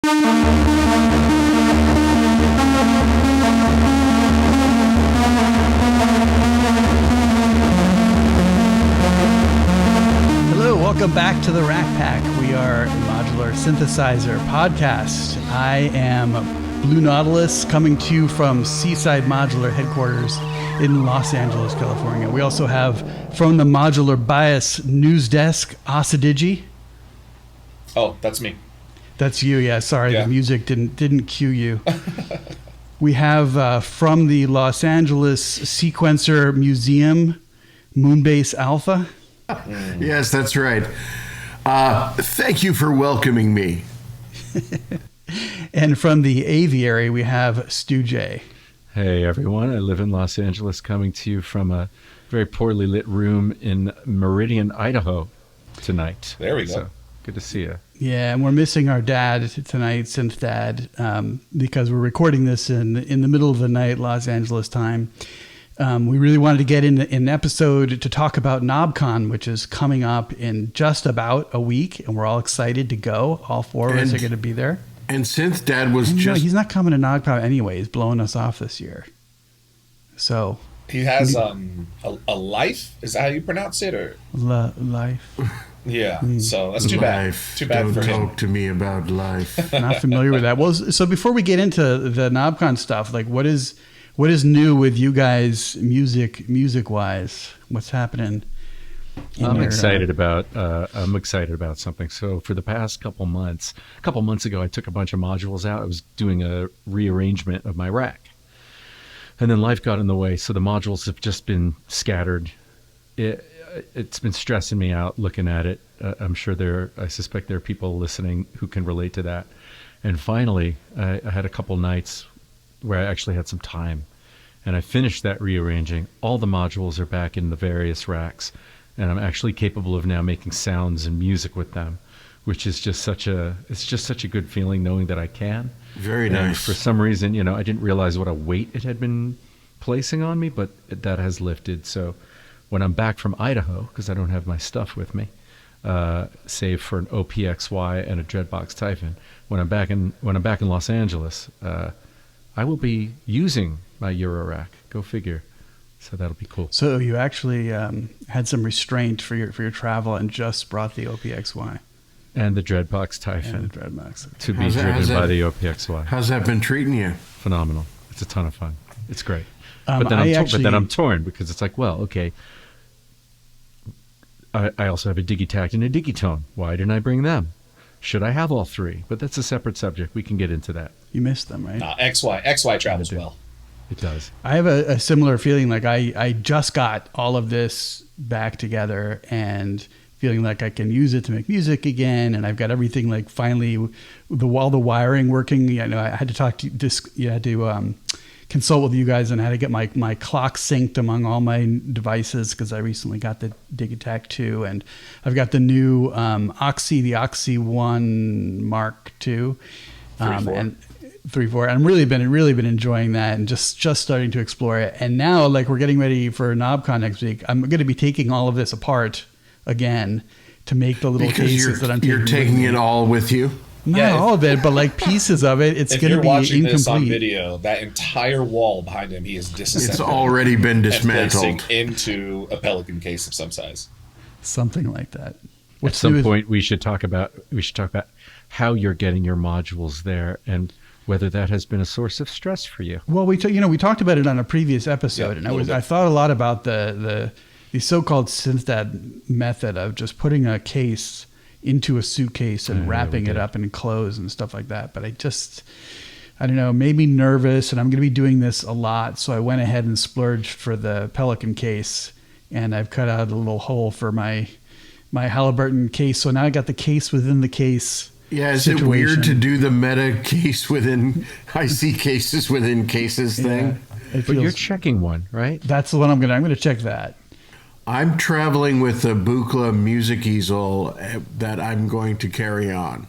Welcome back to the Rack Pack. We are a modular synthesizer podcast. I am Blue Nautilus, coming to you from Seaside Modular headquarters in Los Angeles, California. We also have from the Modular Bias news desk, Oscidigi. Oh, that's me. That's you, yeah. Sorry, yeah. The music didn't cue you. We have from the Los Angeles Sequencer Museum, Moonbass Alpha. Yes, that's right. Thank you for welcoming me. And from the aviary, we have Stujay. Hey, everyone. I live in Los Angeles, coming to you from a very poorly lit room in Meridian, Idaho tonight. There we go. So, good to see you. Yeah, and we're missing our dad tonight, Synth Dad, because we're recording this in the middle of the night, Los Angeles time. We really wanted to get in an episode to talk about Knobcon, which is coming up in just about a week, and we're all excited to go. All four of us are going to be there. And Synth Dad was No, he's not coming to Knobcon anyway. He's blowing us off this year. So he has a life. Is that how you pronounce it, or life? Yeah. So that's too bad. Too bad Don't for him. talk to me about life. Not familiar with that. Well, so before we get into the Knobcon stuff, like what is new with you guys, music wise? What's happening? I'm excited about something. So for the past couple months ago, I took a bunch of modules out. I was doing a rearrangement of my rack, and then life got in the way. So the modules have just been scattered. It's been stressing me out looking at it. I suspect there are people listening who can relate to that. And finally, I had a couple nights where I actually had some time, and I finished that rearranging. All the modules are back in the various racks, and I'm actually capable of now making sounds and music with them, which is just such a good feeling knowing that I can. Very nice. And for some reason, I didn't realize what a weight it had been placing on me, but that has lifted. So when I'm back from Idaho, because I don't have my stuff with me, save for an OPXY and a Dreadbox Typhon, when I'm back in Los Angeles, I will be using my Eurorack. Go figure. So that'll be cool. So you actually had some restraint for your travel and just brought the OPXY and the Dreadbox Typhon to be driven by the OPXY. How's that been treating you? Phenomenal. It's a ton of fun. It's great. But then I'm torn because it's like, well, okay. I also have a Digitact and a Digitone. Why didn't I bring them? Should I have all three? But that's a separate subject. We can get into that. You missed them, right? XY travels well. It does. I have a similar feeling. Like I just got all of this back together and feeling like I can use it to make music again. And I've got everything like finally all the wiring working. I had to talk to consult with you guys on how to get my clock synced among all my devices, because I recently got the Digitact II, and I've got the new Oxy 1 Mark II. 3.4. And 3.4. I'm really been enjoying that and just starting to explore it. And now, like, we're getting ready for Knobcon next week. I'm going to be taking all of this apart again to make the little cases that I'm taking. You're taking it all with you? Not all of it, but like pieces of it. It's going to be watching incomplete. this on video, that entire wall behind him, he is disassembled. It's already been dismantled. And placing into a Pelican case of some size. Something like that. At some point, we should talk about how you're getting your modules there and whether that has been a source of stress for you. Well, we talked about it on a previous episode, and I thought a lot about the so-called SynthDad method of just putting a case into a suitcase and wrapping it up in clothes and stuff like that. But I don't know, made me nervous, and I'm going to be doing this a lot. So I went ahead and splurged for the Pelican case, and I've cut out a little hole for my Halliburton case. So now I got the case within the case. Yeah, is it weird to do the meta case within IC cases within cases thing? But you're checking one, right? That's the one I'm going to check that. I'm traveling with a Buchla music easel that I'm going to carry on.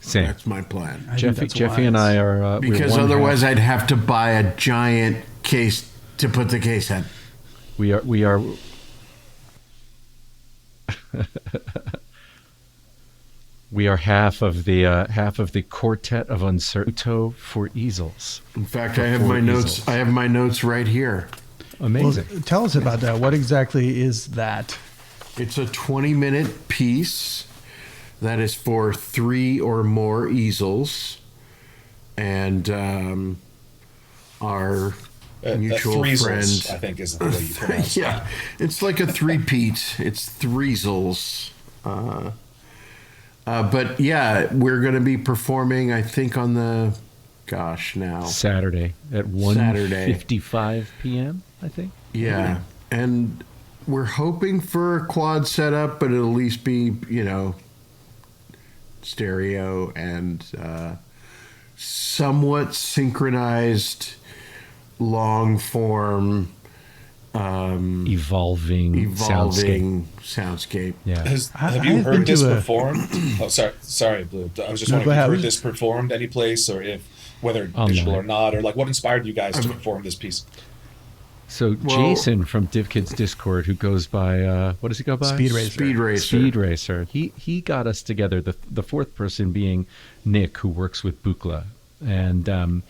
Same. That's my plan. Jeffy and I are... because otherwise I'd have to buy a giant case to put the case in. We are... We are half of the Quartet of Uncertainty for Easels. In fact, I have my notes. Easels. I have my notes right here. Amazing. Well, tell us about that. What exactly is that? It's a 20-minute piece that is for 3 or more easels, and our mutual friend, I think, is the way you pronounce it. yeah, it's like a three-peat. It's threesels. But yeah, we're going to be performing, I think, on the, Saturday at 1:55 p.m., I think. Yeah, and we're hoping for a quad setup, but it'll at least be, stereo and somewhat synchronized, long form, evolving soundscape. Yeah. Have you heard this performed? Oh, sorry, Blue. I was just wondering if you heard this performed any place, or whether digital or not, or like what inspired you guys to perform this piece? So Jason from DivKids Discord, who goes by what does he go by? Speed Racer. Speed Racer. He got us together. The fourth person being Nick, who works with Buchla, and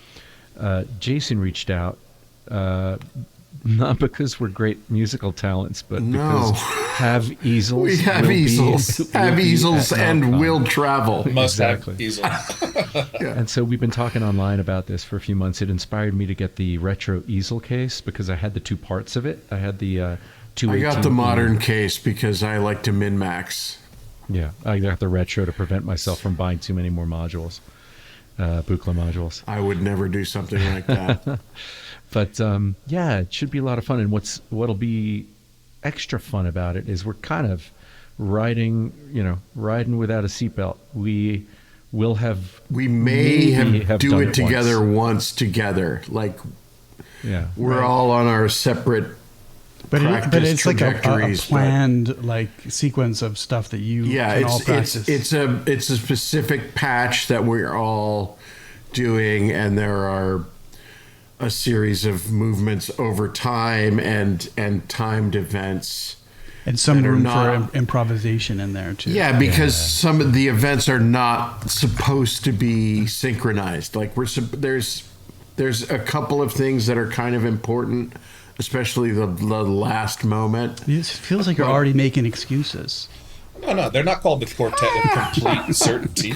Jason reached out. Not because we're great musical talents, but because have easels. We have easels. Have easels and will travel. Must have easels. Yeah. And so we've been talking online about this for a few months. It inspired me to get the retro easel case because I had the two parts of it. I had the 218. I got the modern case because I like to min-max. Yeah, I got the retro to prevent myself from buying too many more modules, Buchla modules. I would never do something like that. But yeah, it should be a lot of fun. And what'll be extra fun about it is we're kind of riding without a seatbelt. We may have do it together once together. Like, yeah, we're all on our separate. But it's like a planned like sequence of stuff that you can all practice. It's a specific patch that we're all doing, and there are a series of movements over time and timed events, and some room for improvisation in there too. Yeah, because some of the events are not supposed to be synchronized. Like there's a couple of things that are kind of important, especially the last moment. It feels like you're already making excuses. No, they're not called the Quartet of Complete Uncertainty.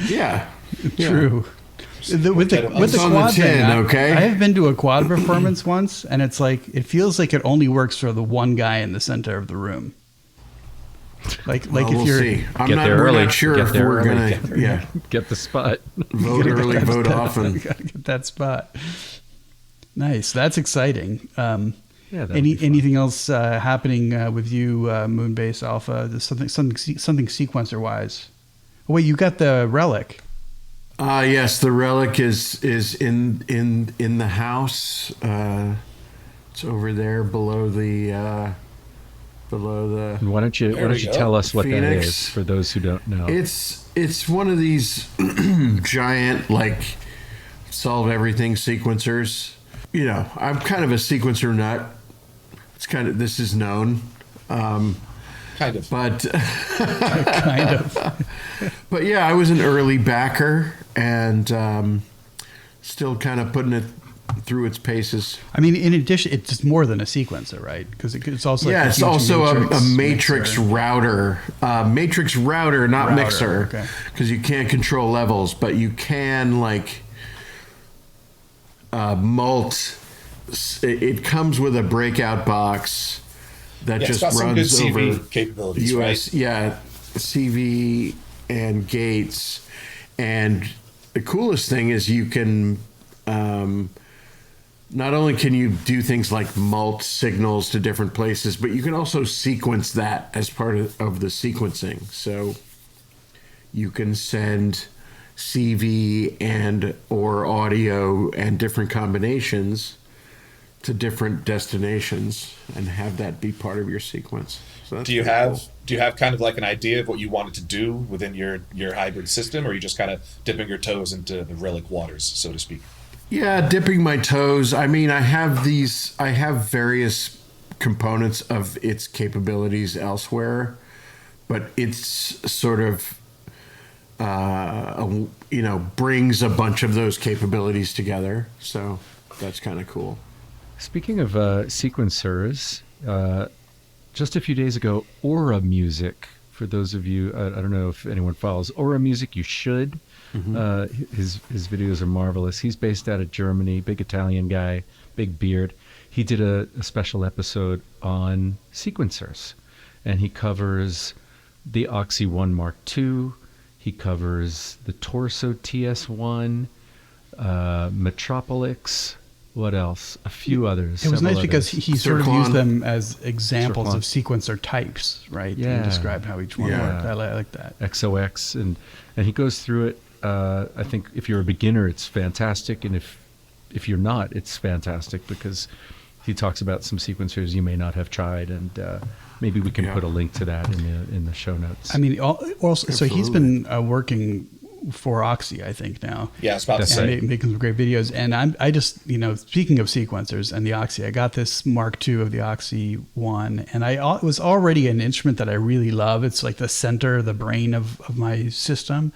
Yeah, true. With the quad thing, I have been to a quad performance once, and it's like it feels like it only works for the one guy in the center of the room. Like if you're, see. We're not sure if we're gonna get the spot. Vote early, vote often. Gotta get that spot. Nice, that's exciting. Anything else happening with you, Moonbass Alpha? There's something sequencer wise. Oh, wait, you got the relic. Yes, the relic is in the house. It's over there below the. Why don't you tell us what Phoenix. That is for those who don't know? It's one of these giant like solve everything sequencers. I'm kind of a sequencer nut. This is known. Kind of. But kind of. But yeah, I was an early backer and still kind of putting it through its paces. I mean, in addition, it's more than a sequencer, right? Because it's also it's also a matrix router. Matrix router, not mixer, because you can't control levels, but you can like mult. It comes with a breakout box that just runs some good over CV capabilities, US, right? CV and gates. And the coolest thing is you can not only can you do things like mult signals to different places, but you can also sequence that as part of the sequencing. So you can send CV and or audio and different combinations to different destinations and have that be part of your sequence. So do you have kind of like an idea of what you wanted to do within your hybrid system, or are you just kind of dipping your toes into the relic waters, so to speak? Yeah, dipping my toes. I mean, I have various components of its capabilities elsewhere, but it's sort of brings a bunch of those capabilities together. So that's kind of cool. Speaking of sequencers, just a few days ago, Aura Music, for those of you, I don't know if anyone follows Aura Music, you should. Mm-hmm. His videos are marvelous. He's based out of Germany, big Italian guy, big beard. He did a special episode on sequencers, and he covers the Oxy 1 Mark II. He covers the Torso TS1, Metropolix. What else? A few others. It was nice because he sort of used them as examples of sequencer types, right? Yeah. And described how each one worked. I like that. XOX, and he goes through it. I think if you're a beginner, it's fantastic, and if you're not, it's fantastic because he talks about some sequencers you may not have tried, and maybe we can put a link to that in the show notes. I mean, also, so he's been working for Oxy, I think now. Yeah, it's about to say. Making some great videos. And I just, speaking of sequencers and the Oxy, I got this Mark II of the Oxy 1, and it was already an instrument that I really love. It's like the center, the brain of my system.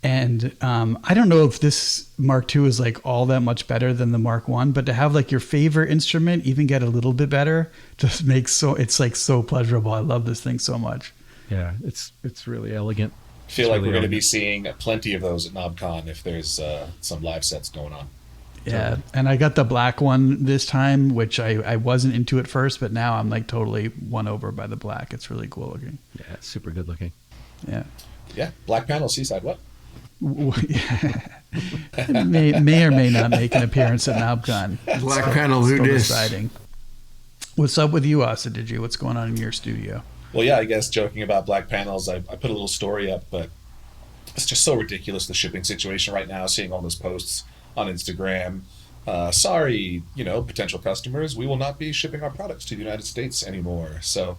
And I don't know if this Mark II is like all that much better than the Mark I, but to have like your favorite instrument even get a little bit better just makes it's like so pleasurable. I love this thing so much. Yeah, it's really elegant. I feel like we're going to be seeing plenty of those at Knobcon if there's some live sets going on. Yeah, and I got the black one this time, which I wasn't into at first, but now I'm like totally won over by the black. It's really cool looking. Yeah, it's super good looking. Yeah. Yeah, black panel, Seaside, what? may or may not make an appearance at Knobcon. Black panel, who dis? Deciding. What's up with you, Oscidigi? What's going on in your studio? Well, yeah, I guess joking about black panels, I put a little story up, but it's just so ridiculous, the shipping situation right now, seeing all those posts on Instagram. Sorry, potential customers, we will not be shipping our products to the United States anymore. So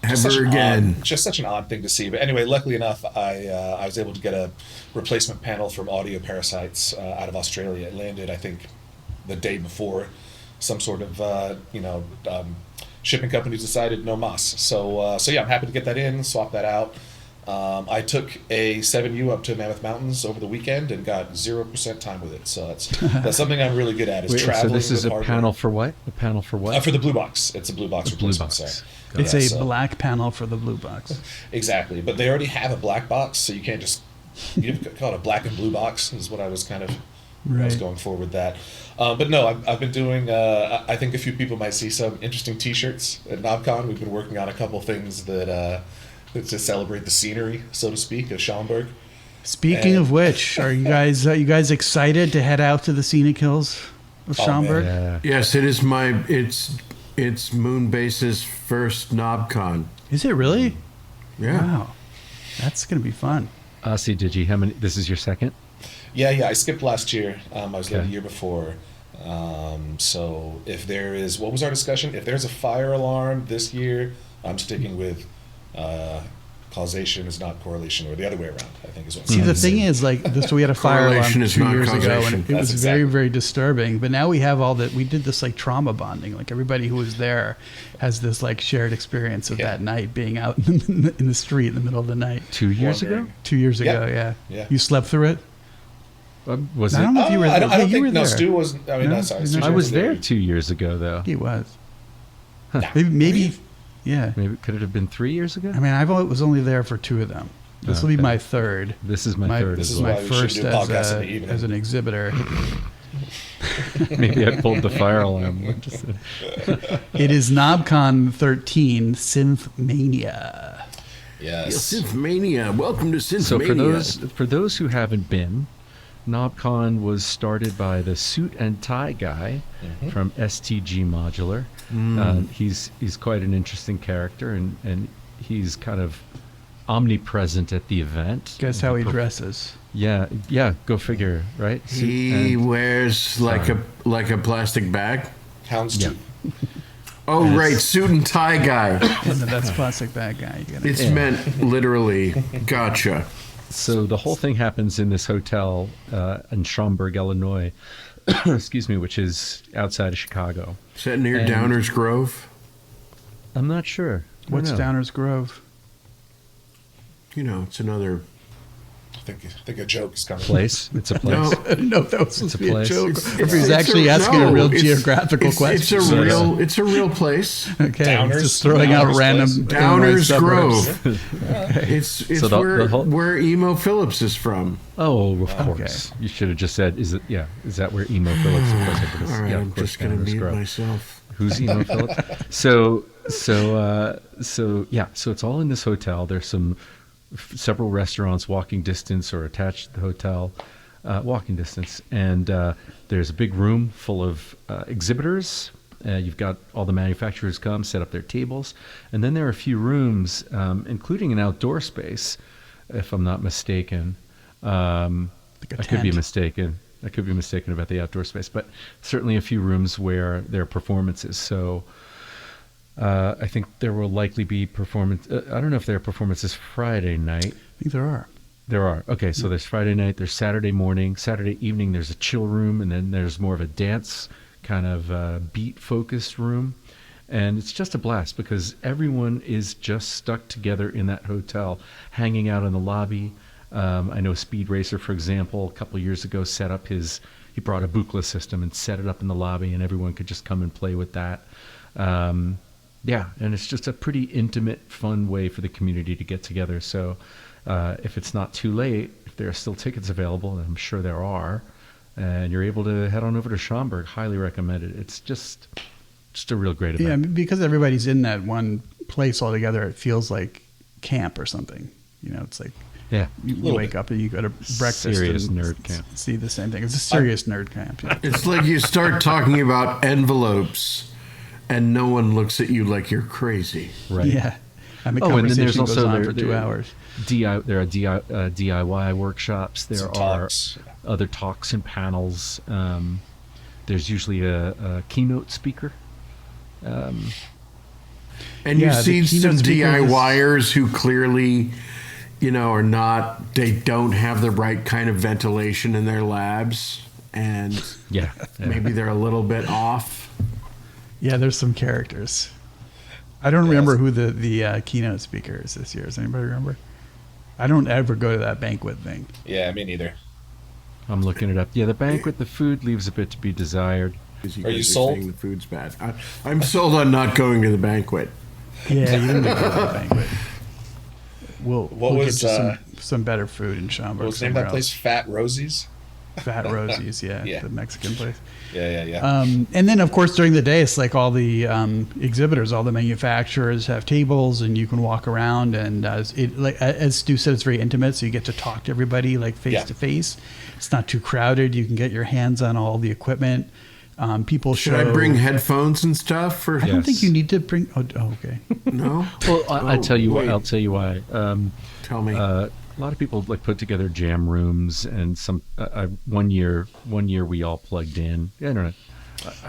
ever again. Just such an odd thing to see. But anyway, luckily enough, I was able to get a replacement panel from Audio Parasites out of Australia. It landed, I think, the day before some sort of, shipping companies decided no mas. So yeah, I'm happy to get that in, swap that out. I took a 7U up to Mammoth Mountains over the weekend and got 0% time with it. So that's something I'm really good at is traveling. So this is with a hardware. panel for what? A panel for what? For the blue box. It's a blue box replacement. Blue box. It's a black panel for the blue box. Exactly, but they already have a black box, so you can't just call it a black and blue box. Is what I was kind of I was going for with that. But no, I've been doing. I think a few people might see some interesting T-shirts at Knobcon. We've been working on a couple things that to celebrate the scenery, so to speak, of Schaumburg. Speaking of which, are you guys excited to head out to the scenic hills of Schaumburg? Yeah. Yes, it is it's Moonbass's first Knobcon. Is it really? Yeah. Wow, that's gonna be fun. Oscidigi, how many? This is your second? Yeah. I skipped last year. I was there the year before. So if there is, what was our discussion? If there's a fire alarm this year, I'm sticking with causation is not correlation, or the other way around, I think is what. See, the thing is, like, we had a fire alarm 2 years ago, and it was very, very disturbing. But now we have we did this like trauma bonding. Like everybody who was there has this like shared experience of that night being out in the street in the middle of the night. 2 years ago? 2 years ago, yeah. You slept through it? Was I don't know if you were there. I don't think, no, Stu wasn't. I mean, No? sorry. I was there 2 years ago, though. He was. Maybe. Yeah. Maybe could it have been 3 years ago? I mean, I was only there for 2 of them. This will be my third. This is my third. This as is well. my first as an exhibitor. Maybe I pulled the fire alarm. It is Knobcon XIII Synth Mania. Yes. Synth Mania. Welcome to Synth So Mania. for those who haven't been, Knobcon was started by the suit and tie guy from STG Modular. He's quite an interesting character, and he's kind of omnipresent at the event. Guess how he dresses? Yeah, go figure, right? He wears like a plastic bag. Houndstooth. Oh, right, suit and tie guy. That's plastic bag guy. It's meant literally. Gotcha. So the whole thing happens in this hotel in Schaumburg, Illinois, excuse me, which is outside of Chicago. Is that near Downers Grove? I'm not sure. What's Downers Grove? It's another think a joke is coming. Place. It's a place. I didn't know if that was supposed to be a place. joke. If he's actually asking a real geographical question. It's a real place. Okay, Downers, just throwing out Downers random Downers suburbs. Grove. It's So where Emo Phillips is from. Oh, of course. You should have just said, is that where Emo Phillips is? All right, Yeah, I'm of course, just going to Downers mute Grove. myself. Who's Emo Phillips? So it's all in this hotel. There's several restaurants walking distance or attached to the hotel, walking distance, and there's a big room full of exhibitors. You've got all the manufacturers come, set up their tables, and then there are a few rooms, including an outdoor space, if I'm not mistaken. I could be mistaken. I could be mistaken about the outdoor space, but certainly a few rooms where there are performances. So I think there will likely be performance. I don't know if there are performances Friday night. I think there are. There are. Okay, so there's Friday night, there's Saturday morning, Saturday evening, there's a chill room, and then there's more of a dance kind of beat-focused room. And it's just a blast because everyone is just stuck together in that hotel, hanging out in the lobby. I know Speed Racer, for example, a couple of years ago he brought a Buchla system and set it up in the lobby, and everyone could just come and play with that. Yeah, and it's just a pretty intimate, fun way for the community to get together. So if it's not too late, if there are still tickets available, and I'm sure there are, and you're able to head on over to Schaumburg, highly recommend it. It's just a real great event. Yeah, because everybody's in that one place all together, it feels like camp or something. It's like you wake up and you go to breakfast. Serious and nerd camp. See the same thing. It's a serious nerd camp. Yeah. It's like you start talking about envelopes, and no one looks at you like you're crazy. Right. Yeah. And the and then conversation there's goes also on for 2 hours. There are DIY workshops. There Some are talks. other talks and panels. There's usually a keynote speaker. And Yeah, you the see some keynote speaker DIYers who clearly, they don't have the right kind of ventilation in their labs, and Yeah. maybe they're a little bit off. Yeah, there's some characters. I don't remember who the keynote speaker is this year. Does anybody remember? I don't ever go to that banquet thing. Yeah, me neither. I'm looking it up. Yeah, the banquet, the food leaves a bit to be desired. Are you sold? Saying the food's bad. I'm sold on not going to the banquet. Yeah, you don't need to go to the banquet. We'll was, get you some better food in Schaumburg. What was the name of that place? Fat Rosie's? Fat Rosie's, yeah, Yeah. the Mexican place. Yeah. And then, of course, during the day, it's like all the exhibitors, all the manufacturers have tables, and you can walk around. And as Stu said, it's very intimate, so you get to talk to everybody like face to face. It's not too crowded. You can get your hands on all the equipment. People Should I bring headphones and stuff? Or I don't think you need to bring. Oh, okay. no. Well, I'll tell you wait. why. I'll tell you why. Tell me. A lot of people put together jam rooms, and some. One year we all plugged in. I don't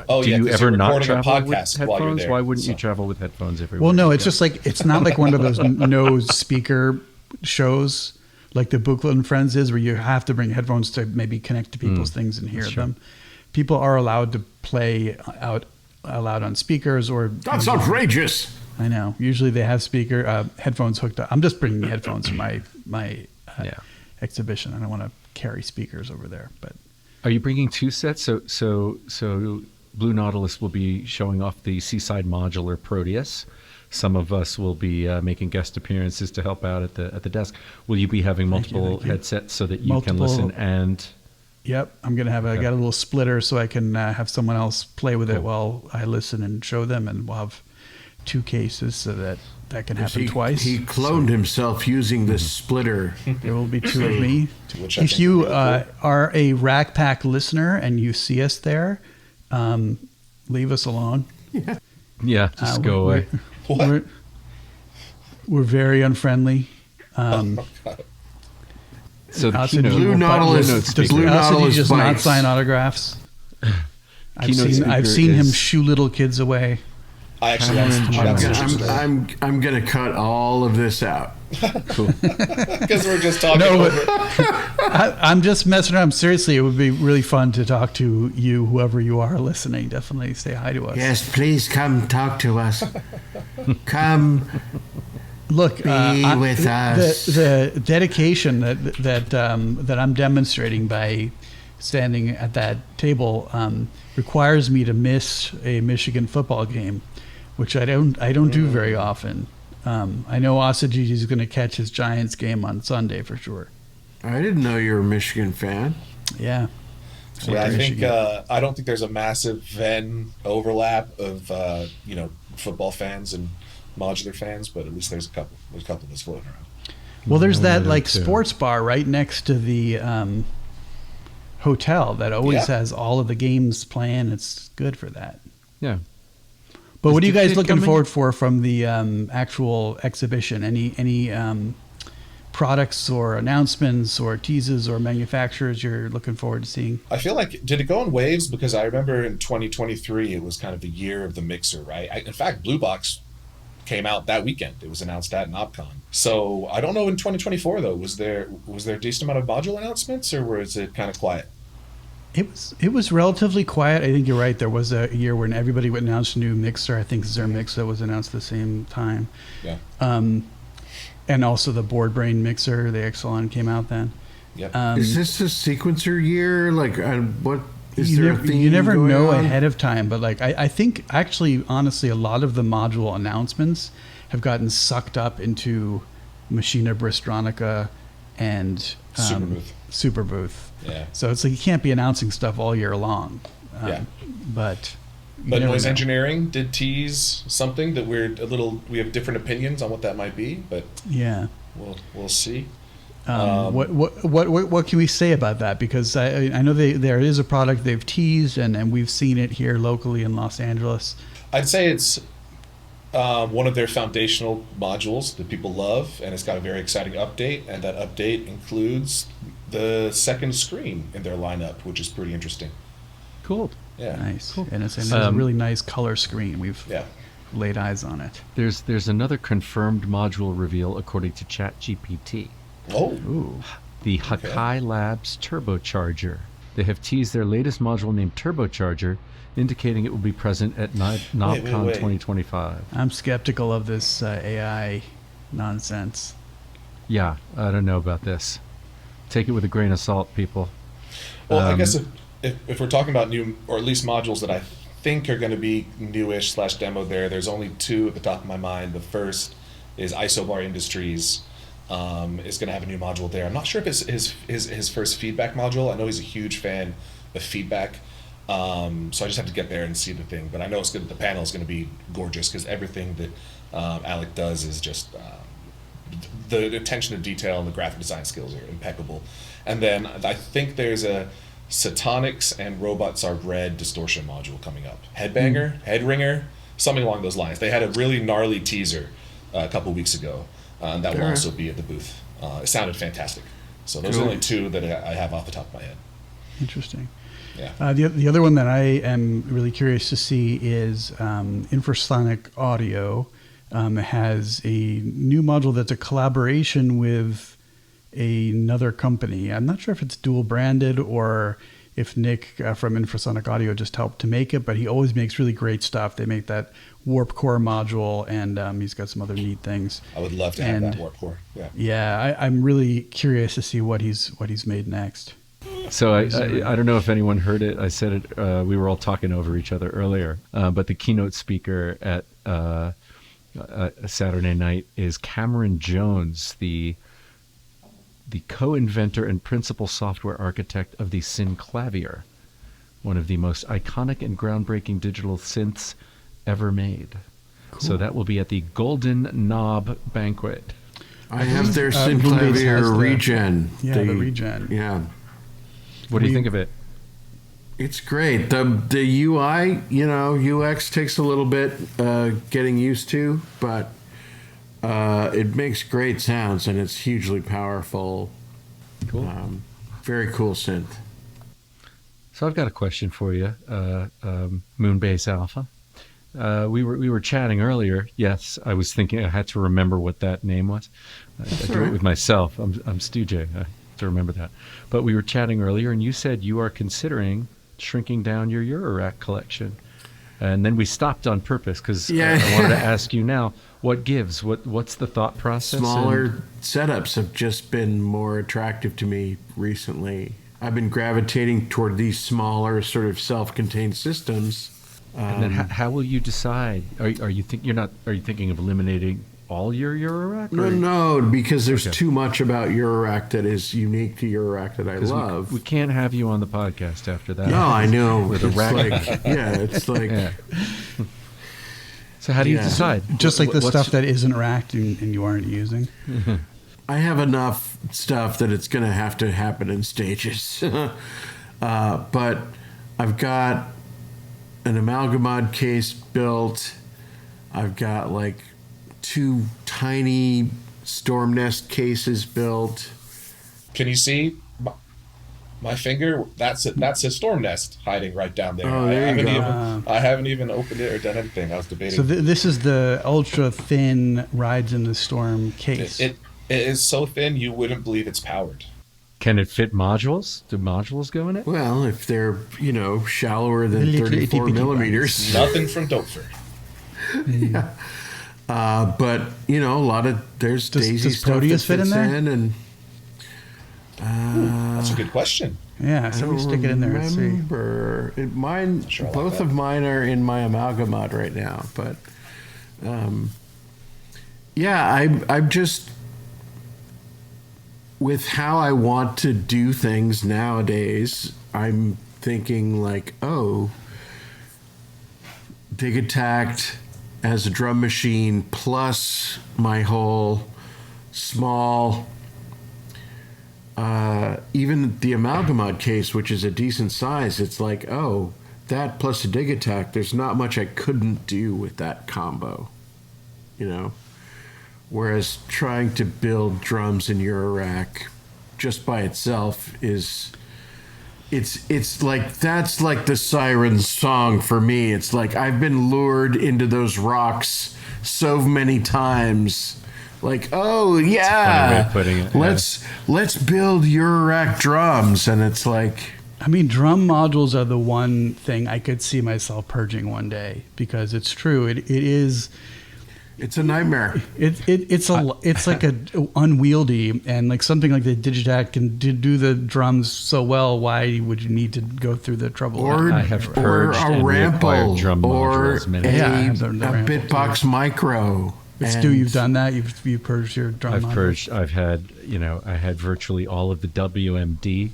know. Do you ever not travel with headphones? Why wouldn't you travel with headphones everywhere? Well, no, it's just like it's not like one of those no speaker shows like the Buchla and Friends is, where you have to bring headphones to maybe connect to people's things and hear them. People are allowed to play out loud on speakers, or That's outrageous. I know. Usually they have headphones hooked up. I'm just bringing headphones for my exhibition. I don't want to carry speakers over there. But are you bringing two sets? So Blue Nautilus will be showing off the Seaside Modular Proteus. Some of us will be making guest appearances to help out at the desk. Will you be having multiple headsets so that you can listen and? Yep, I'm gonna have. I got a little splitter so I can have someone else play with it while I listen and show them, and we'll have 2 cases so that can happen twice. He cloned himself using this splitter. There will be 2 of me. Which I If think you would be cool. are a Rack Pack listener and you see us there, leave us alone. Yeah, just go away. We're very unfriendly. So the Oscidigi keynote, Blue Nautilus, does Blue Nautilus does not bites. sign autographs. I've Keynote seen speaker him is- shoo little kids away. I actually have I'm gonna cut all of this out. because we're just talking No, over. I'm just messing around. Seriously, it would be really fun to talk to you, whoever you are listening. Definitely say hi to us. Yes, please come talk to us. Come Look, with us. The dedication that I'm demonstrating by standing at that table requires me to miss a Michigan football game, which I don't do very often. I know Oscidigi is going to catch his Giants game on Sunday for sure. I didn't know you were a Michigan fan. Yeah. Yeah, I don't think there's a massive Venn overlap of football fans and modular fans, but at least there's a couple that's floating around. Well, there's that sports bar right next to the hotel that always has all of the games playing. It's good for that. Yeah. But what are you guys looking forward for from the actual exhibition? Any products or announcements or teases or manufacturers you're looking forward to seeing? I feel like, did it go in waves? Because I remember in 2023, it was kind of the year of the mixer, right? In fact, Blue Box came out that weekend. It was announced at Knobcon. So I don't know in 2024 though, was there a decent amount of module announcements, or was it kind of quiet? It was relatively quiet. I think you're right. There was a year when everybody would announce a new mixer. I think Zermixa was announced at the same time. Yeah. And also the board brain mixer, the Exelon came out then. Yeah. Is this a sequencer year? Like, what is there a theme you never going know on? ahead of time, but like I think actually, honestly, a lot of the module announcements have gotten sucked up into Machina Bristronica and Super Booth. Yeah. So it's like you can't be announcing stuff all year long. But Noise Engineering did tease something that we have different opinions on what that might be, but yeah, we'll see. What can we say about that? Because I know there is a product they've teased and we've seen it here locally in Los Angeles. I'd say it's one of their foundational modules that people love, and it's got a very exciting update, and that update includes the second screen in their lineup, which is pretty interesting. Cool. Yeah. Nice. Cool. And it's a really nice color screen. We've laid eyes on it. There's another confirmed module reveal according to ChatGPT. Oh. Ooh. The Hakai Labs Turbocharger. They have teased their latest module named Turbocharger, indicating it will be present at Knobcon 2025. I'm skeptical of this AI nonsense. Yeah, I don't know about this. Take it with a grain of salt, people. Well, I guess if we're talking about new, or at least modules that I think are going to be newish / demo there's only two at the top of my mind. The first is Isobar Industries. Is going to have a new module there. I'm not sure if it's his first feedback module. I know he's a huge fan of feedback. So I just have to get there and see the thing. But I know it's good. The panel is going to be gorgeous because everything that Alec does is just the attention to detail and the graphic design skills are impeccable. And then I think there's a Satonics and Robots Are Red distortion module coming up. Headbanger, Headringer, something along those lines. They had a really gnarly teaser a couple weeks ago, and that will also be at the booth. It sounded fantastic. So those are the only two that I have off the top of my head. Interesting. Yeah. The other one that I am really curious to see is Infrasonic Audio has a new module that's a collaboration with another company. I'm not sure if it's dual branded or if Nick from Infrasonic Audio just helped to make it, but he always makes really great stuff. They make that Warp Core module, and he's got some other neat things. I would love to have that Warp Core. Yeah. Yeah, I'm really curious to see what he's made next. So I don't know if anyone heard it. I said it. We were all talking over each other earlier, but the keynote speaker at Saturday night is Cameron Jones, the co-inventor and principal software architect of the Synclavier, one of the most iconic and groundbreaking digital synths ever made. Cool. So that will be at the Golden Knob Banquet. I have their Synclavier Regen. The Regen. Yeah. What do you think of it? It's great. The UI, UX takes a little bit getting used to, but it makes great sounds and it's hugely powerful. Cool. Very cool synth. So I've got a question for you, Moonbass Alpha. We were chatting earlier. Yes, I was thinking I had to remember what that name was. I do it with myself. I'm Stujay. I have to remember that. But we were chatting earlier, and you said you are considering shrinking down your Eurorack collection. And then we stopped on purpose because Yeah. I wanted to ask you now, what gives? What's the thought process? Smaller setups have just been more attractive to me recently. I've been gravitating toward these smaller, sort of self-contained systems. And then how will you decide? Are you thinking of eliminating all your Eurorack? No, because there's Okay. too much about Eurorack that is unique to Eurorack that I love. We can't have you on the podcast after that. No, I know. With a It's rack. like, it's like, Yeah. So how do you Yeah. decide? Just like the What's- stuff that isn't racked and you aren't using. I have enough stuff that it's going to have to happen in stages. But I've got an Amalgamod case built. I've got like 2 tiny Storm Nest cases built. Can you see my finger? That's a storm nest hiding right down there. Oh, there you go. I haven't even opened it or done anything. I was debating. So this is the ultra thin Rides in the Storm case. It is so thin you wouldn't believe it's powered. Can it fit modules? Do modules go in it? Well, if they're, shallower than Little 34 itty-bitty millimeters. Nothing from Dover. But, a lot of, there's Does Daisy stuff Proteus that fit in fits there? and That's a good question. Yeah, somebody stick it in there and see. remember. Sure, I like Both that. of mine are in my Amalgamod right now, but I'm just with how I want to do things nowadays. I'm thinking like, Digitact as a drum machine plus my whole small. Even the Amalgamod case, which is a decent size, it's like, that plus a Digitact, there's not much I couldn't do with that combo, Whereas trying to build drums in Eurorack just by itself it's like, that's like the siren song for me. It's like I've been lured into those rocks so many times. Like, funny way of putting it, yeah. let's build Eurorack drums, and it's like, I mean, drum modules are the one thing I could see myself purging one day, because it's true. It is. it's a nightmare. It's like a unwieldy, and like something like the Digitact can do the drums so well. Why would you need to go through the trouble? Or I have or purged a and reacquired Rample, drum or modules many Yeah, I a have the Rample, Bitbox Micro. Stu, you've done that. You've purged your drum. I've modules? purged. I had virtually all of the WMD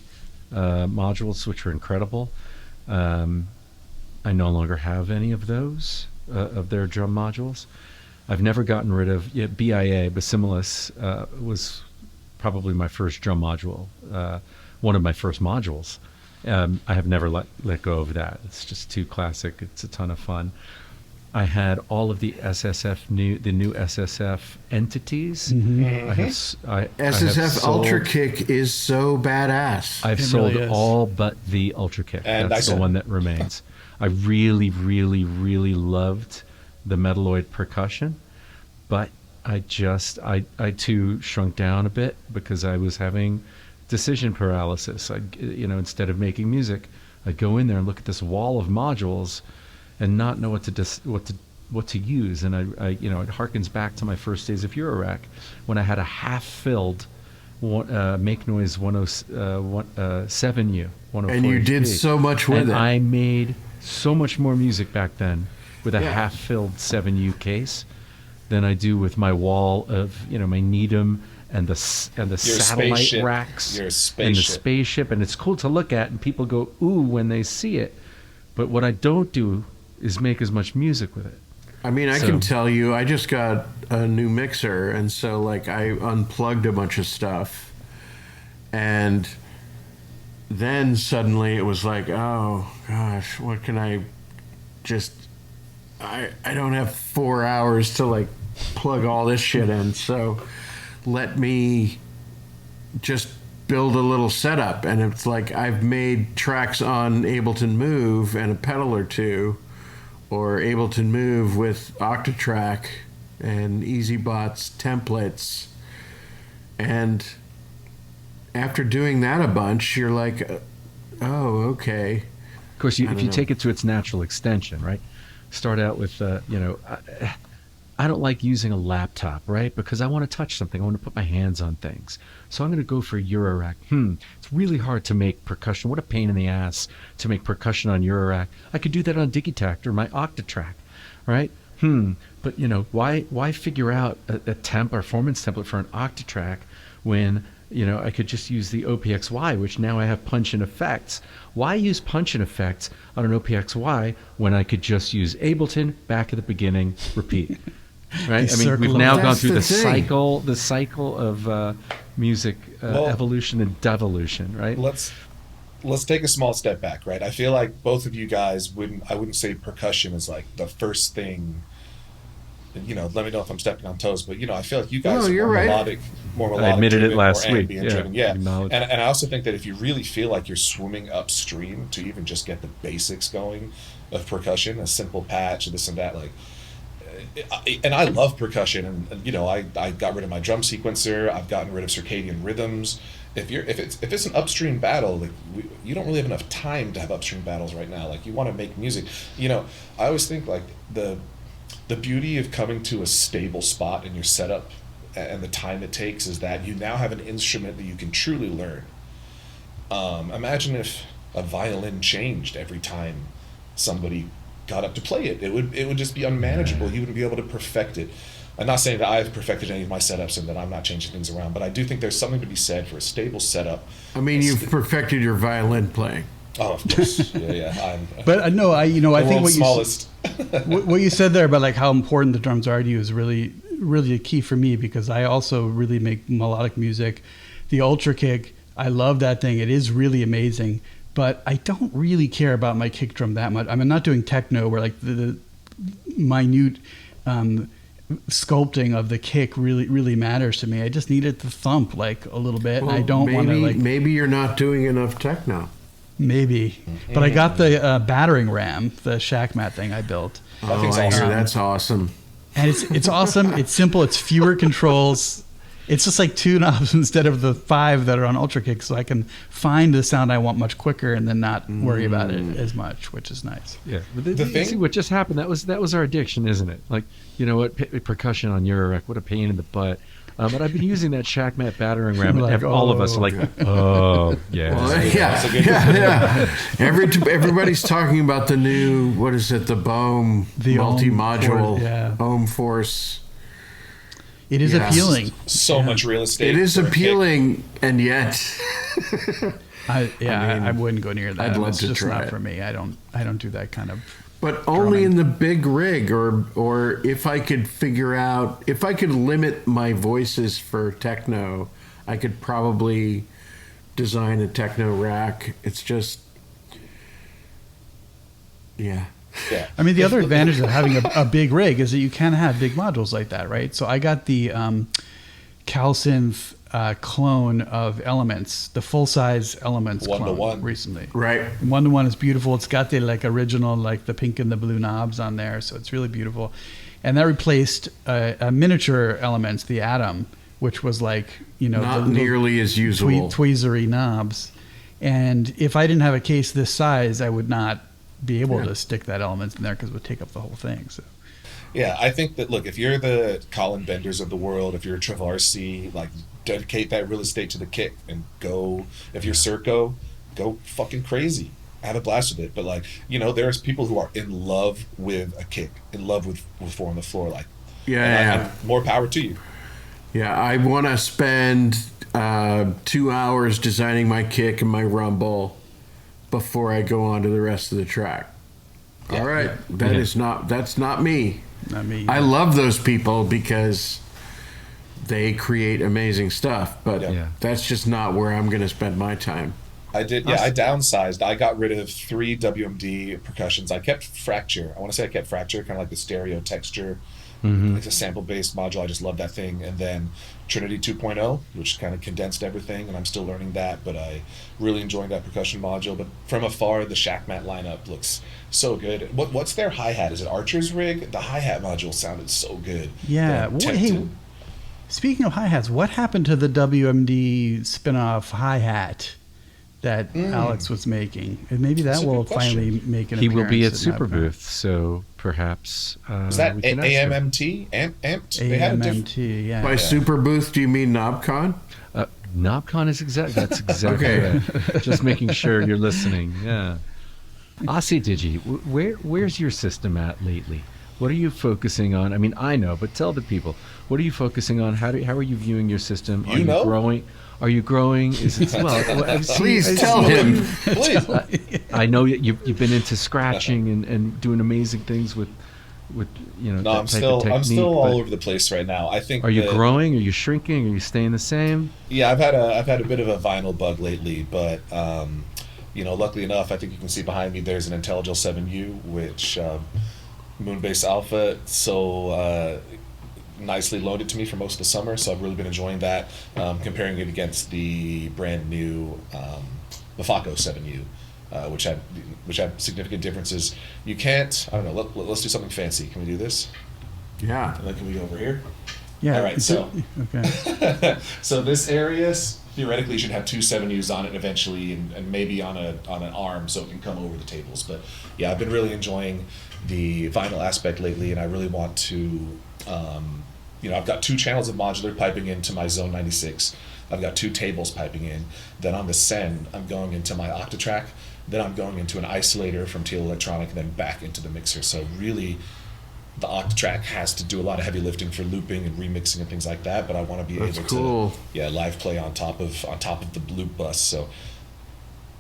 modules, which were incredible. I no longer have any of those of their drum modules. I've never gotten rid of BIA. Basilis was probably my first drum module, one of my first modules. I have never let go of that. It's just too classic. It's a ton of fun. I had all of the the new SSF entities. I have SSF sold- Ultra Kick is so badass. I've It sold really is. all but the Ultra Kick. And That's the one that remains. I really, really, really loved the Metalloid percussion, but I too shrunk down a bit because I was having decision paralysis. Instead of making music, I'd go in there and look at this wall of modules and not know what to use. And it harkens back to my first days of Eurorack when I had a half-filled Make Noise 7U. And you did so much with and it. I made so much more music back then with a Yeah. half-filled 7U case than I do with my wall of my Needham and the satellite spaceship. racks Your and the spaceship. spaceship. And it's cool to look at, and people go ooh when they see it. But what I don't do is make as much music with it. I mean, I So- can tell you, I just got a new mixer, and so like I unplugged a bunch of stuff, and then suddenly it was like, oh gosh, what can I just? I don't have 4 hours to like plug all this shit in, so let me just build a little setup. And it's like I've made tracks on Ableton Move and a pedal or two, or Ableton Move with Octatrack and EasyBot's templates. And after doing that a bunch, you're like, oh, okay. Of course, if you take it to its natural extension, right? start out with, I don't like using a laptop, right? Because I want to touch something. I want to put my hands on things. So I'm going to go for Eurorack. It's really hard to make percussion. What a pain in the ass to make percussion on Eurorack. I could do that on Digitact or my Octatrack, right? But, why figure out a performance template for an Octatrack when, I could just use the OPXY, which now I have punch and effects. Why use punch and effects on an OPXY when I could just use Ableton, back at the beginning, repeat? Right? I mean, we've now gone through the cycle of music evolution and devolution, right? Let's take a small step back, right? I feel like both of you guys I wouldn't say percussion is like the first thing. Let me know if I'm stepping on toes, but I feel like you guys are more melodic. I admitted driven, it last more week. ambient driven. Yeah. And I also think that if you really feel like you're swimming upstream to even just get the basics going of percussion, a simple patch, this and that, and I love percussion, and I got rid of my drum sequencer. I've gotten rid of circadian rhythms. If it's an upstream battle, you don't really have enough time to have upstream battles right now. You want to make music. I always think the beauty of coming to a stable spot in your setup and the time it takes is that you now have an instrument that you can truly learn. Imagine if a violin changed every time somebody got up to play it. It would just be unmanageable. You wouldn't be able to perfect it. I'm not saying that I've perfected any of my setups and that I'm not changing things around, but I do think there's something to be said for a stable setup. I mean, you've perfected your violin playing. Oh, of course. Yeah. But no, I think what you said there about how important the drums are to you is really, really a key for me, because I also really make melodic music. The Ultra Kick, I love that thing. It is really amazing, but I don't really care about my kick drum that much. I'm not doing techno where the minute sculpting of the kick really, really matters to me. I just need it to thump a little bit. Well, and I don't want to Maybe you're not doing enough techno. Maybe, but I got the battering ram, the Shackmat thing I built. I hear that's awesome. And it's awesome. It's simple. It's fewer controls. It's just 2 knobs instead of the 5 that are on Ultra Kick, so I can find the sound I want much quicker and then not worry about it as much, which is nice. Yeah, but the thing, see what just happened. That was our addiction, isn't it? Percussion on Eurorack, what a pain in the butt. But I've been using that Shackmat battering ram, and all of us are Well, yeah. Everybody's talking about the new, what is it, the BOEM multi-module BOEM Force. It is appealing. So much real estate. It is appealing, and yet I wouldn't go near that. I'd love it's to just try not it. for me. I don't do that kind of. But only in the big rig, or if I could limit my voices for techno, I could probably design a techno rack. It's just, yeah. I mean, the other advantage of having a big rig is that you can have big modules like that, right? So I got the CalSynth clone of Elements, the full-size Elements clone recently. Right. 1-to-1 is beautiful. It's got the original, the pink and the blue knobs on there, so it's really beautiful. And that replaced a miniature Elements, the Atom, which was not nearly as usable. Tweezery knobs. And if I didn't have a case this size, I would not be able to stick that Elements in there because it would take up the whole thing. So. Yeah, I think that, look, if you're the Colin Benders of the world, if you're Travarsy, dedicate that real estate to the kick and go. If you're Circo, go fucking crazy. Have a blast with it. But there's people who are in love with a kick, in love with 4 on the floor. And more power to you. Yeah, I want to spend 2 hours designing my kick and my rumble before I go on to the rest of the track. Yeah, all right, that's not me. Not me. I love those people because they create amazing stuff, but that's just not where I'm going to spend my time. I downsized. I got rid of 3 WMD percussions. I kept Fracture. I want to say I kept Fracture, kind of like the stereo texture. It's a sample-based module. I just love that thing. And then Trinity 2.0, which kind of condensed everything, and I'm still learning that, but I really enjoying that percussion module. But from afar, the Shackmat lineup looks so good. What's their hi-hat? Is it Archer's rig? The hi-hat module sounded so good. Yeah. Hey, speaking of hi-hats, what happened to the WMD spin-off hi-hat? that Alex was making, and maybe that That's a will good question. finally make an He appearance. will be at Knobcon. Superbooth, so perhaps Is that we can ask him. AMMT? Amped? They had a different. AMMT, yeah. By super booth, do you mean Knobcon? Knobcon is that's exactly Okay. right. Just making sure you're listening. Yeah. Oscidigi, where's your system at lately? What are you focusing on? I mean, I know, but tell the people. What are you focusing on? How are you viewing your system? Are you know? growing? Are you growing? Is it well? Please tell him. Please. I know you've been into scratching and doing amazing things with No, that I'm type still of technique. I'm still all but over the place right now. I think. Are you that- growing? Are you shrinking? Are you staying the same? Yeah, I've had a bit of a vinyl bug lately, but luckily enough, I think you can see behind me there's an IntelliGel 7U, which Moonbass Alpha nicely loaned it to me for most of the summer, so I've really been enjoying that. Comparing it against the brand new Mafaco 7U, which had significant differences. You can't. I don't know. Let's do something fancy. Can we do this? Yeah. And then can we go over here? Yeah. All right, so- Okay. So this area theoretically should have two 7Us on it eventually, and maybe on an arm so it can come over the tables. But yeah, I've been really enjoying the vinyl aspect lately, and I really want to. I've got two channels of modular piping into my Zone 96. I've got two tables piping in. Then on the Sen, I'm going into my Octatrack. Then I'm going into an isolator from Teal Electronic, and then back into the mixer. So really, the Octatrack has to do a lot of heavy lifting for looping and remixing and things like that. But I want to be That's able cool. to, live play on top of the loop bus. So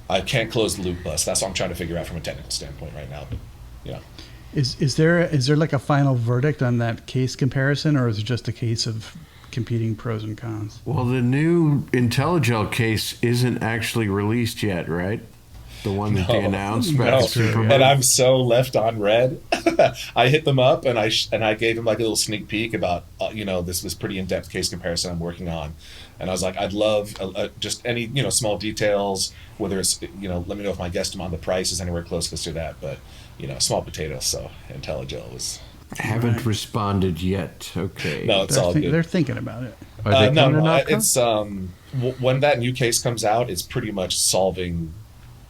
I can't close the loop bus. That's what I'm trying to figure out from a technical standpoint right now. But Is there like a final verdict on that case comparison, or is it just a case of competing pros and cons? Well, the new IntelliGel case isn't actually released yet, right? The one that they announced back No, at Superbooth. and I'm so left on red. I hit them up and I gave him like a little sneak peek about this pretty in-depth case comparison I'm working on, and I was like, I'd love just any small details, whether it's let me know if my guesstimate on the price is anywhere close to this or that, but small potatoes. So IntelliGel was Haven't responded yet. Okay. no, it's all good. They're thinking about it. Are they No, coming to Knobcon? it's when that new case comes out, it's pretty much solving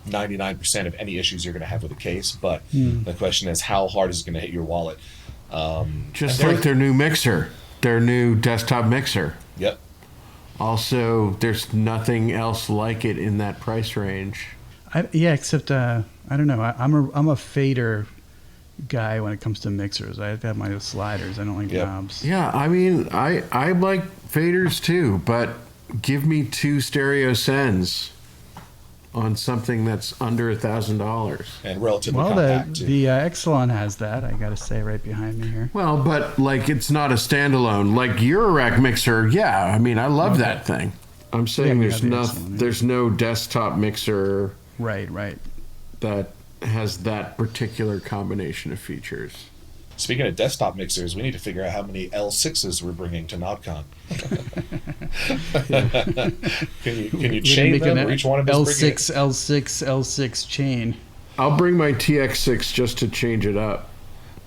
99% of any issues you're going to have with the case. But the question is, how hard is it going to hit your wallet? Just and like their new mixer, their new desktop mixer. Yep. Also, there's nothing else like it in that price range. Except I don't know. I'm a fader guy when it comes to mixers. I have to have my sliders. I don't like Yep. knobs. Yeah, I mean, I like faders too, but give me two stereo sends on something that's under $1,000. And relatively Well, compact too. the Exelon has that. I got to say, right behind me here. Well, but like it's not a standalone. Like Eurorack mixer, yeah. I mean, I love that thing. I'm saying we there's have the no Exelon, yeah. there's no desktop mixer Right. that has that particular combination of features. Speaking of desktop mixers, we need to figure out how many L6s we're bringing to Knobcon. Can you We're chain gonna them? make Or each one of us bring L6 chain. I'll bring my TX6 just to change it up.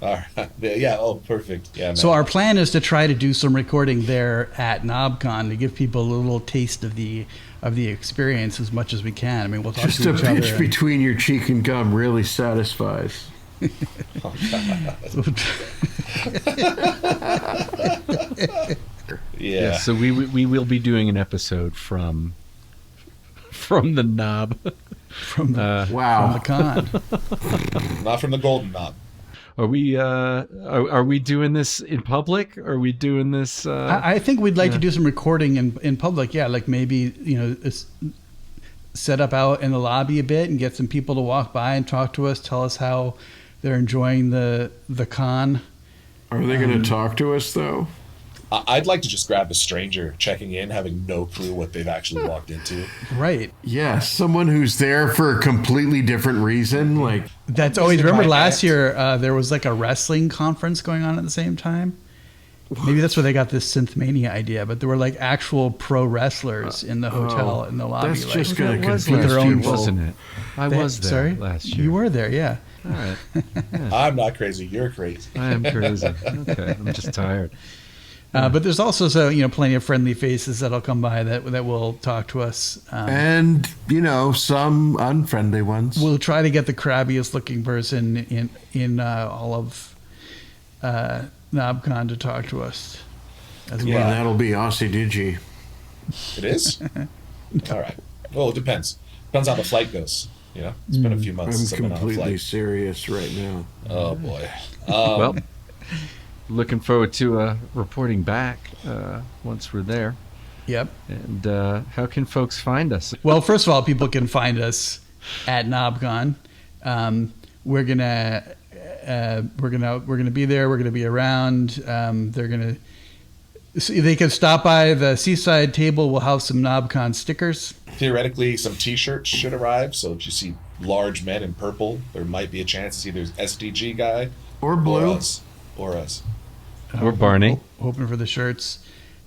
All right. Yeah. Oh, perfect. Yeah. Man. So our plan is to try to do some recording there at Knobcon to give people a little taste of the experience as much as we can. I mean, we'll talk Just to a each other. pinch between your cheek and gum really satisfies. Yeah. So we will be doing an episode from the knob. from the Wow. con. Not from the Golden Knob. Are we doing this in public? Are we doing this? I think we'd like to do some recording in public. Yeah, like maybe set up out in the lobby a bit and get some people to walk by and talk to us, tell us how they're enjoying the con. Are they going to talk to us though? I'd like to just grab a stranger checking in, having no clue what they've actually walked into. Right. Yeah, someone who's there for a completely different reason. Like, That's always. Remember my last act. year there was like a wrestling conference going on at the same time. Maybe that's where they got this Synthmania idea. But there were like actual pro wrestlers in the hotel in the lobby. that's like, just going to That was confuse last year, people. wasn't it? I was there Sorry, last year. You were there, yeah. All right. I'm not crazy. You're crazy. I am crazy. Okay, I'm just tired. But there's also plenty of friendly faces that'll come by that will talk to us. And some unfriendly ones. We'll try to get the crabbiest looking person in all of Knobcon to talk to us as well. Yeah, that'll be Oscidigi. It is? All right. Well, it depends. Depends how the flight goes. It's been a few months since I've been on a completely flight. serious right now. Oh, boy. Well, looking forward to reporting back once we're there. Yep. And how can folks find us? Well, first of all, people can find us at Knobcon. We're gonna be there. We're gonna be around. They can stop by the Seaside table. We'll have some Knobcon stickers. Theoretically, some T-shirts should arrive. So if you see large men in purple, there might be a chance to see there's SDG guy Or blue. Or us. Or Barney. Hoping for the shirts.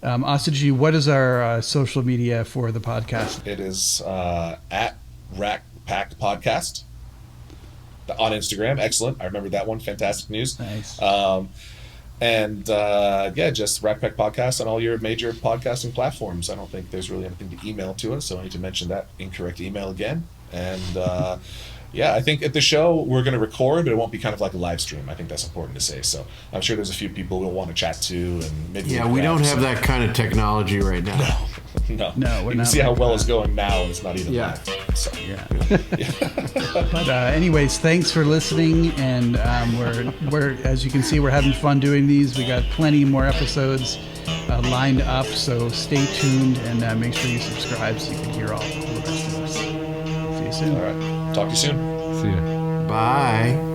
Oscidigi, what is our social media for the podcast? It is at Rack Packed Podcast on Instagram. Excellent. I remember that one. Fantastic news. Nice. Just Rack Packed Podcast on all your major podcasting platforms. I don't think there's really anything to email to us, so I need to mention that incorrect email again. And I think at the show we're going to record, but it won't be kind of like a live stream. I think that's important to say. So I'm sure there's a few people we'll want to chat to, and maybe We don't have that kind of technology right now. No, we're you can not see how like well that. it's going now, and it's not even Yeah. live. So. Yeah. But anyways, thanks for listening, and we're as you can see, we're having fun doing these. We got plenty more episodes lined up, so stay tuned and make sure you subscribe so you can hear all the rest of us. See you soon. All right. Talk to you soon. See ya. Bye.